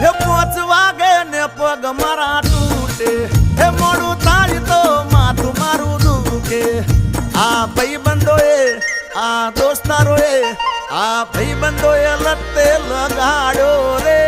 હે 5 વાગે ને પગ મારા તૂટે હે મોડું થાય તો માથું મારું દુખે આ ભાઈબંધોએ આ દોસ્તારોએ આ ભાઈબંધોએ લતે લગાડ્યો રે